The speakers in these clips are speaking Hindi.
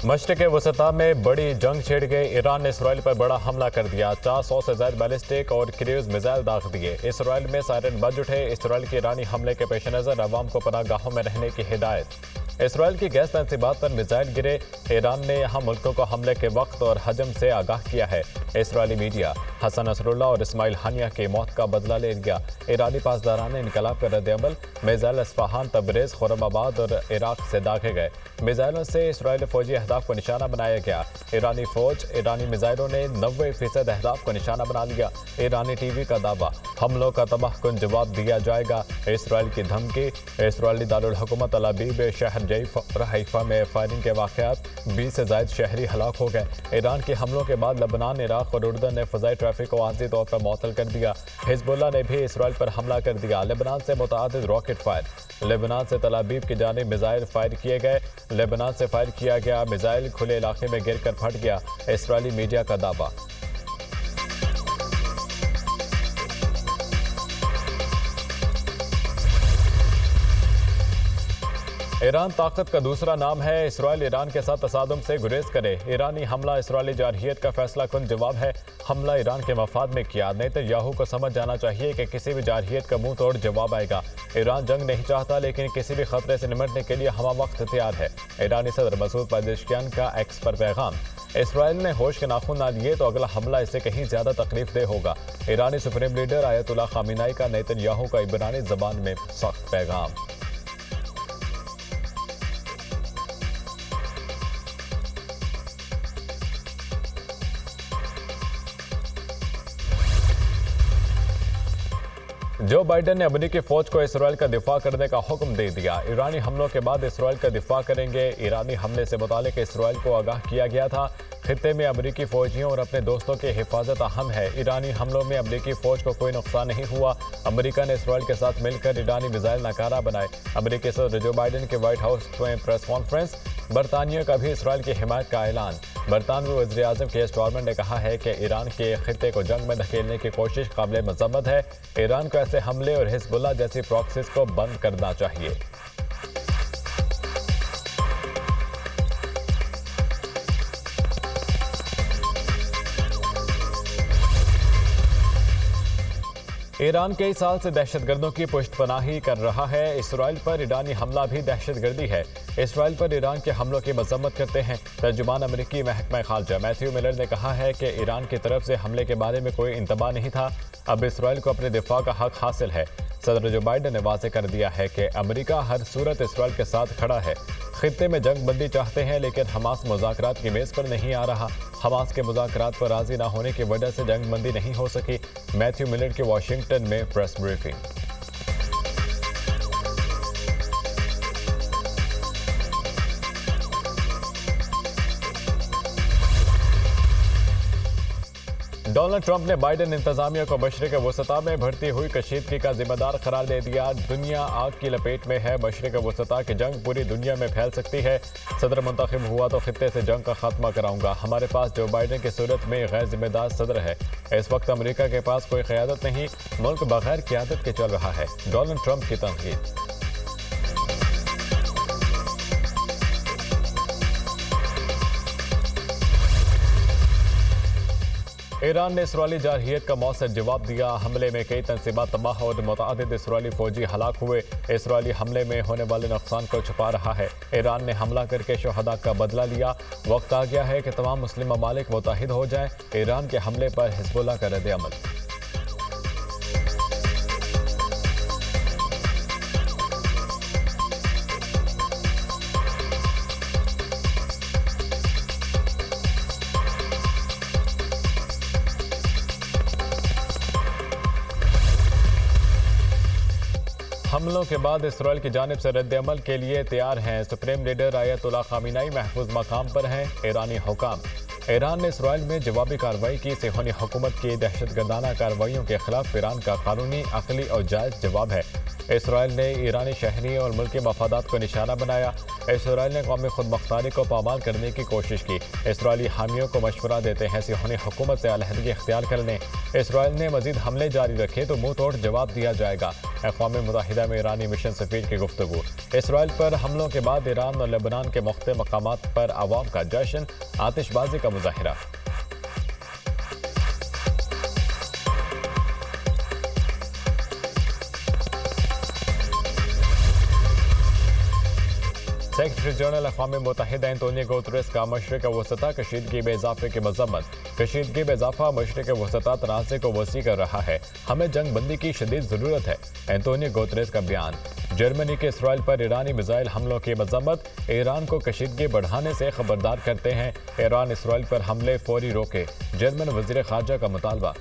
मशरिक़ वसता में बड़ी जंग छिड़ गई। ईरान ने इसराइल पर बड़ा हमला कर दिया। 400 से ज्यादा बैलिस्टिक और क्रूज मिसाइल दाग दिए। इसराइल में सायरन बज उठे। इसराइल के ईरानी हमले के पेश नज़र अवाम को पनाहगाहों में रहने की हिदायत। इसराइल की गैस तनसीबात पर मिसाइल गिरे। ईरान ने यहाँ मुल्कों को हमले के वक्त और हजम से आगाह किया है। इसराइली मीडिया हसन नसरुल्लाह और इस्माइल हानिया की मौत का बदला ले लिया। ईरानी पासदारान इनकलाब का रद्द-ए-अमल। मिसाइल अस्फहान, तबरेज़, खुरमाबाद और इराक से दागे गए। मिसाइलों से इसराइली फौजी अहदाफ को निशाना बनाया गया। ईरानी फौज ईरानी मिसाइलों ने 90% अहदाफ को निशाना बना लिया। ईरानी टीवी का दावा, हमलों का तबाहकुन जवाब दिया जाएगा। इसराइल की धमकी। इसराइली दारुल हुकूमत तल अबीब शहर जईफ और हैफा में फायरिंग के वाक़यात, 20 से ज़ायद शहरी हलाक हो गए। ईरान के हमलों के बाद लबनान, इराक और उर्दन ने फ़ज़ाई ट्रैफिक को आर्ज़ी तौर पर मुअत्तल कर दिया। हिज़्बुल्लाह ने भी इसराइल पर हमला कर दिया। लेबनान से मुतअद्दिद रॉकेट फायर। लेबनान से तल अबीब की जानिब मिसाइल फायर किए गए। लेबनान से फायर किया गया मिसाइल खुले इलाके में गिर कर फट गया। इसराइली मीडिया का दावा। ईरान ताकत का दूसरा नाम है। इसराइल ईरान के साथ तसादुम से गुरेज करे। ईरानी हमला इसराइली जारहियत का फैसला कुन जवाब है। हमला ईरान के मफाद में किया। नेतन्याहू को समझ जाना चाहिए कि किसी भी जारहियत का मुंह तोड़ जवाब आएगा। ईरान जंग नहीं चाहता, लेकिन किसी भी खतरे से निपटने के लिए हमा वक्त तैयार है। ईरानी सदर मसूद पेजेश्कियान का एक्स पर पैगाम। इसराइल ने होश के नाखून ना लिए तो अगला हमला इससे कहीं ज्यादा तकलीफ दे होगा। ईरानी सुप्रीम लीडर आयतुल्लाह खामेनी का नेतन्याहू का इब्रानी जबान में सख्त पैगाम। जो बाइडन ने अमरीकी फौज को इसराइल का दिफा करने का हुक्म दे दिया। ईरानी हमलों के बाद इसराइल का दिफा करेंगे। ईरानी हमले से मुतालिक इसराइल को आगाह किया गया था। खित्ते में अमरीकी फौजियों और अपने दोस्तों की हिफाजत अहम है। ईरानी हमलों में अमरीकी फौज को कोई नुकसान नहीं हुआ। अमरीका ने इसराइल के साथ मिलकर ईरानी मिसाइल नाकारा बनाए। अमरीकी सदर जो बाइडन के व्हाइट हाउस में प्रेस कॉन्फ्रेंस। बरतानिया का भी इसराइल की हिमायत का ऐलान। बरतानवी वज़ीर आज़म के स्टारमर ने कहा है कि ईरान के खित्ते को जंग में धकेलने की कोशिश काबिल मज़म्मत है। ईरान को ऐसे हमले और हिज़्बुल्लाह जैसी प्रॉक्सीज को बंद करना चाहिए। ईरान कई साल से दहशतगर्दों की पुष्टपनाही कर रहा है। इसराइल पर ईरानी हमला भी दहशतगर्दी है। इसराइल पर ईरान के हमलों की मजम्मत करते हैं। तर्जुमान अमरीकी महकमा खारजा मैथ्यू मिलर ने कहा है कि ईरान की तरफ से हमले के बारे में कोई इंतबा नहीं था। अब इसराइल को अपने दिफा का हक हासिल है। सदर जो बाइडन ने वाज़ेह कर दिया है कि अमरीका हर सूरत इसराइल के साथ खड़ा है। खित्ते में जंग बंदी चाहते हैं, लेकिन हमास मुज़ाकरात की मेज़ पर नहीं आ रहा। हमास के मुज़ाकरात पर राज़ी न होने की वजह से जंग बंदी नहीं हो सकी। मैथ्यू मिलर की वाशिंगटन में प्रेस ब्रीफिंग। डोनाल्ड ट्रंप ने बाइडन इंतजामिया को मशरिक़ वसता में बढ़ती हुई कशीदगी का जिम्मेदार करार दे दिया। दुनिया आग की लपेट में है। मशरिक़ वसता की जंग पूरी दुनिया में फैल सकती है। सदर मुंतखब हुआ तो खित्ते से जंग का खात्मा कराऊंगा। हमारे पास जो बाइडन की सूरत में गैर जिम्मेदार सदर है। इस वक्त अमरीका के पास कोई क़यादत नहीं, मुल्क बगैर क़यादत के चल रहा है। डोनाल्ड ट्रंप की तनकीद। ईरान ने इसराइली जारहियत का मौसर जवाब दिया। हमले में कई तनसीबात तबाह और मुतअद्दिद इसराइली फौजी हलाक हुए। इसराइली हमले में होने वाले नुकसान को छुपा रहा है। ईरान ने हमला करके शहदा का बदला लिया। वक्त आ गया है कि तमाम मुस्लिम ममालिक मुत्तहिद हो जाएं। ईरान के हमले पर हिज़्बुल्लाह का रद्द-ए-अमल। हमलों के बाद इसराइल की जानिब से रद्द-ए-अमल के लिए तैयार हैं। सुप्रीम लीडर आयतुल्लाह खामेनी महफूज मकाम पर हैं। ईरानी हुकाम। ईरान ने इसराइल में जवाबी कार्रवाई की। सिहोनी हुकूमत की दहशतगर्दाना कार्रवाइयों के खिलाफ ईरान का कानूनी, अक़ली और जायज़ जवाब है। इसराइल ने ईरानी शहरी और मुल्की मफादात को निशाना बनाया। इसराइल ने कौमी खुद मुख्तारी को पामाल करने की कोशिश की। इसराइली हामियों को मशवरा देते हैं सिहोनी हुकूमत से अलहदगी इख्तियार कर लें। इसराइल ने मजीद हमले जारी रखे तो मुंह तोड़ जवाब दिया जाएगा। अक़वाम मुत्तहिदा में ईरानी मिशन सफ़ीर की गुफ्तगू। इसराइल पर हमलों के बाद ईरान और लेबनान के मुख्तलिफ मकामात पर आवाम का जश्न, आतिशबाजी का मुजाहिरा। सेक्रेटरी जनरल अक़वाम मुत्तहिदा एंटोनियो गुतेरेस का मशरिक़ वसता कशीदगी में इजाफे की मज़म्मत। कशीदगी में इजाफा मशरिक़ वसता तनाज़े को वसी कर रहा है। हमें जंग बंदी की शदीद ज़रूरत है। एंटोनियो गुतेरेस का बयान। जर्मनी के इसराइल पर ईरानी मिसाइल हमलों की मज़म्मत। ईरान को कशीदगी बढ़ाने से खबरदार करते हैं। ईरान इसराइल पर हमले फौरी रोके। जर्मन वज़ीर ख़ारजा का मुतालबा।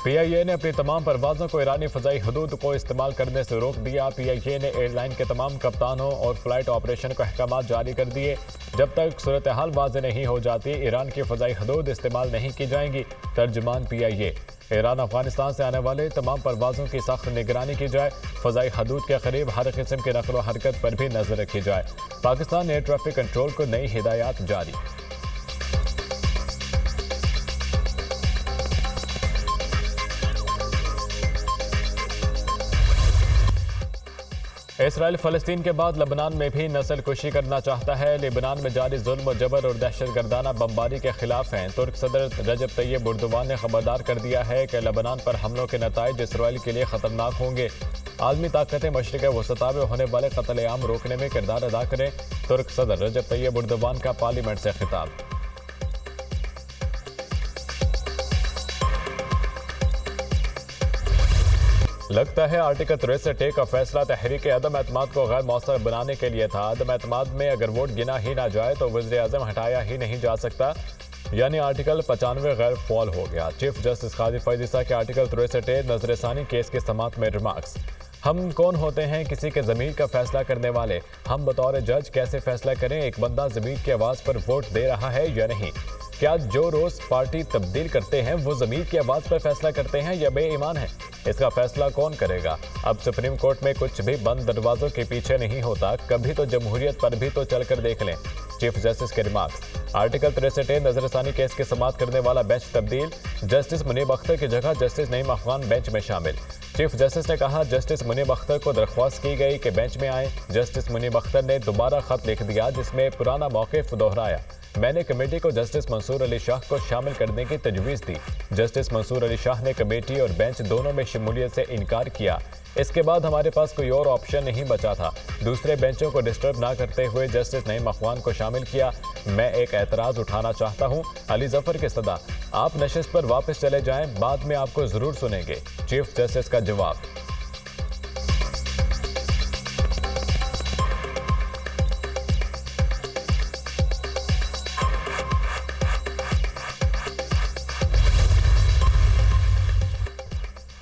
PIA ने अपनी तमाम परवाज़ों को ईरानी फ़ज़ाई हदूद को इस्तेमाल करने से रोक दिया। PIA ने एयरलाइन के तमाम कप्तानों और फ्लाइट ऑपरेशन को अहकामात जारी कर दिए। जब तक सूरत हाल वाज़ेह नहीं हो जाती, ईरान की फ़ज़ाई हदूद इस्तेमाल नहीं की जाएंगी। तर्जुमान PIA। ईरान अफगानिस्तान से आने वाले तमाम परवाज़ों की सख्त निगरानी की जाए। फ़ज़ाई हदूद के करीब हर किस्म की नक़ल व हरकत पर भी नज़र रखी जाए। पाकिस्तान एयर ट्रैफिक कंट्रोल को नई हिदायत जारी। इसराइल फ़लस्तीन के बाद लबनान में भी नस्ल कुशी करना चाहता है। लेबनान में जारी जुल्म व जबर और दहशतगर्दाना बमबारी के खिलाफ हैं। तुर्क सदर रजब तैयब एर्दोगान ने खबरदार कर दिया है कि लबनान पर हमलों के नताइज इसराइल के लिए खतरनाक होंगे। आलमी ताकतें मशरिक़ वसता में होने वाले कत्ल-ए-आम रोकने में किरदार अदा करें। तुर्क सदर रजब तैयब एर्दोगान का पार्लियामेंट से खिताब। लगता है आर्टिकल 63 का फैसला तहरीक अदम एतमाद को गैर मौसर बनाने के लिए था। अदम एतमाद में अगर वोट गिना ही ना जाए तो वज़ीर-ए-आज़म हटाया ही नहीं जा सकता, यानी आर्टिकल 95 गैर फॉल हो गया। चीफ जस्टिस काजी फैज़ ईसा के आर्टिकल 63 नजरसानी केस के समात में रिमार्क्स। हम कौन होते हैं किसी के ज़मीर का फैसला करने वाले? हम बतौर जज कैसे फैसला करें एक बंदा ज़मीर की आवाज़ पर वोट दे रहा है या नहीं? क्या जो रोज़ पार्टी तब्दील करते हैं वो ज़मीर की आवाज़ पर फैसला करते हैं या बेईमान है? इसका फैसला कौन करेगा? अब सुप्रीम कोर्ट में कुछ भी बंद दरवाजों के पीछे नहीं होता। कभी तो जमहूरियत पर भी तो चल कर देख लें। चीफ जस्टिस के रिमार्क्स। आर्टिकल 63 नजरसानी केस की समाअत करने वाला बेंच तब्दील। जस्टिस मुनीब अख्तर की जगह जस्टिस नईम अफगान बेंच में शामिल। चीफ जस्टिस ने कहा जस्टिस मुनीब अख्तर को दरख्वास्त की गई कि बेंच में आए। जस्टिस मुनीब अख्तर ने दोबारा खत लिख दिया जिसमें पुराना मौक़िफ़ दोहराया। मैंने कमेटी को जस्टिस मंसूर अली शाह को शामिल करने की तजवीज़ दी। जस्टिस मंसूर अली शाह ने कमेटी और बेंच दोनों में शमूलियत से इनकार किया। इसके बाद हमारे पास कोई और ऑप्शन नहीं बचा था। दूसरे बेंचों को डिस्टर्ब ना करते हुए जस्टिस नईम अफगान को शामिल किया। मैं एक एतराज़ उठाना चाहता हूँ। अली जफर की सदा। आप नशिस्त पर वापस चले जाएं, बाद में आपको ज़रूर सुनेंगे। चीफ जस्टिस का जवाब।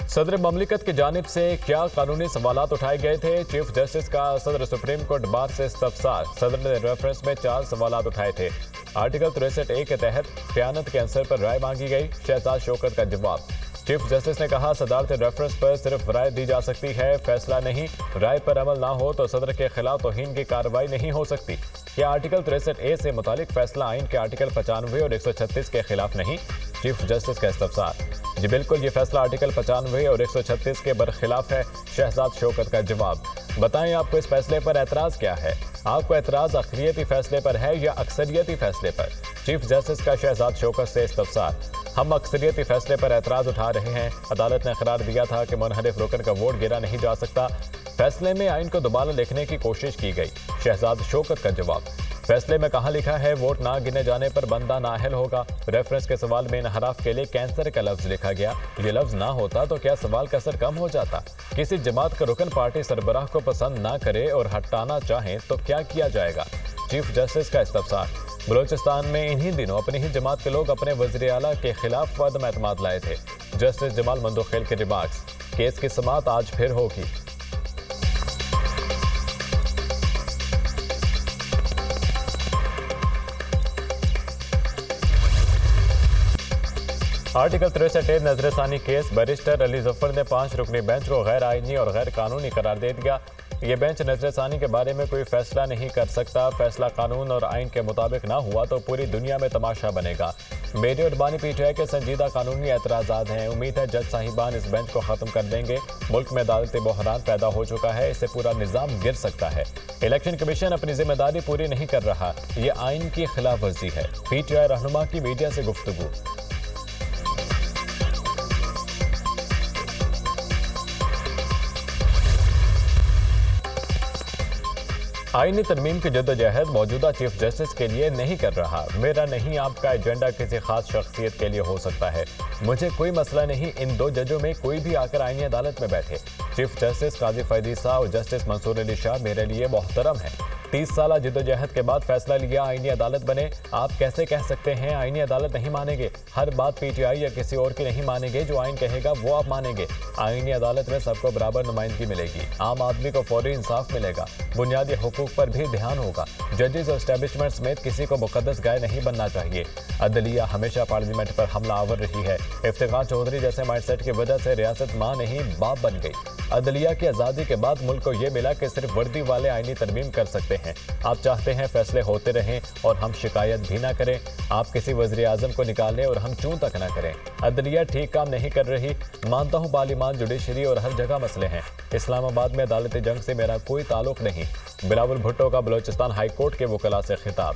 सदर ममलिकत की जानिब से क्या कानूनी सवालात उठाए गए थे? चीफ जस्टिस का सदर सुप्रीम कोर्ट बार से इस्तफसार। सदर ने रेफरेंस में 4 सवालात उठाए थे। आर्टिकल 63A के तहत ख़यानत के आंसर पर राय मांगी गई। शहजाद शौकत का जवाब। चीफ जस्टिस ने कहा सदारती रेफरेंस पर सिर्फ राय दी जा सकती है, फैसला नहीं। राय पर अमल ना हो तो सदर के खिलाफ तौहीन की कार्रवाई नहीं हो सकती। यह आर्टिकल 63A से मुतालिक फैसला आइन के आर्टिकल 95 और 136 के खिलाफ नहीं। चीफ जस्टिस का इस्तफसार। जी बिल्कुल, ये फैसला आर्टिकल 95 और 136 के बरखिलाफ है। शहजाद शौकत का जवाब। बताएं आपको इस फैसले पर एतराज़ क्या है? आपको एतराज़ अक़लियती फैसले पर है या अक्सरियती फैसले पर? चीफ जस्टिस का शहजाद शौकत से इस्तफसार। हम अक्सरियती फैसले पर एतराज़ उठा रहे हैं। अदालत ने करार दिया था कि मुनहरिफ रुकन का वोट गिरा नहीं जा सकता। फैसले में आइन को दोबारा लिखने की कोशिश की गई। शहजाद शौकत का जवाब। फैसले में कहाँ लिखा है वोट ना गिने जाने पर बंदा नाअहल होगा? रेफरेंस के सवाल में इनहराफ के लिए कैंसर का लफ्ज लिखा गया। ये लफ्ज ना होता तो क्या सवाल का असर कम हो जाता? किसी जमात का रुकन पार्टी सरबराह को पसंद ना करे और हटाना चाहें तो क्या किया जाएगा? चीफ जस्टिस का इस्तफसार। बलोचिस्तान में इन्हीं दिनों अपनी ही जमात के लोग अपने वज़ीर आला के खिलाफ अदम एतमाद लाए थे। जस्टिस जमाल मंदोखेल के रिमार्क्स। केस की समाअत आज फिर होगी। आर्टिकल 63 नजरसानी केस बैरिस्टर अली जफर ने 5 रुकनी बेंच को गैर आईनी और गैर कानूनी करार दे दिया। ये बेंच नजरसानी के बारे में कोई फैसला नहीं कर सकता। फैसला कानून और आइन के मुताबिक ना हुआ तो पूरी दुनिया में तमाशा बनेगा। मेरी और बानी पीटीआई के संजीदा कानूनी एतराज़ात हैं। उम्मीद है जज साहिबान इस बेंच को ख़त्म कर देंगे। मुल्क में अदालती बहरान पैदा हो चुका है, इससे पूरा निज़ाम गिर सकता है। इलेक्शन कमीशन अपनी जिम्मेदारी पूरी नहीं कर रहा, ये आइन की खिलाफ वर्जी है। पीटीआई रहनुमा की मीडिया से गुफ्तगू। आईनी तरमीम की जद्दोजहद मौजूदा चीफ जस्टिस के लिए नहीं कर रहा। मेरा नहीं आपका एजेंडा किसी खास शख्सियत के लिए हो सकता है। मुझे कोई मसला नहीं इन 2 जजों में कोई भी आकर आईनी अदालत में बैठे। चीफ जस्टिस काजी फैदीसा और जस्टिस मंसूर अली शाह मेरे लिए मोहतरम है। 30 साल जद्दोजहद के बाद फैसला लिया आईनी अदालत बने। आप कैसे कह सकते हैं आईनी अदालत नहीं मानेंगे? हर बात पीटीआई या किसी और की नहीं मानेंगे। जो आइन कहेगा वो आप मानेंगे। आईनी अदालत में सबको बराबर नुमाइंदगी मिलेगी। आम आदमी को फौरी इंसाफ मिलेगा। बुनियादी हुकूक पर भी ध्यान होगा। जजेस और एस्टेब्लिशमेंट समेत किसी को मुकद्दस गाय नहीं बनना चाहिए। अदलिया हमेशा पार्लियामेंट पर हमला आवर रही है। इफ्तिखार चौधरी जैसे माइंडसेट की वजह से रियासत मां नहीं बाप बन गई। अदलिया की आज़ादी के बाद मुल्क को ये मिला कि सिर्फ वर्दी वाले आईनी तरमीम कर सकते हैं। आप चाहते हैं फैसले होते रहें और हम शिकायत भी ना करें। आप किसी वज़ीर आज़म को निकालें और हम चूं तक ना करें। अदलिया ठीक काम नहीं कर रही। मानता हूँ पार्लियामान, जुडिशरी और हर जगह मसले हैं। इस्लामाबाद में अदालती जंग से मेरा कोई ताल्लुक नहीं। बिलावल भुट्टो का बलोचिस्तान हाई कोर्ट के वकला से खिताब।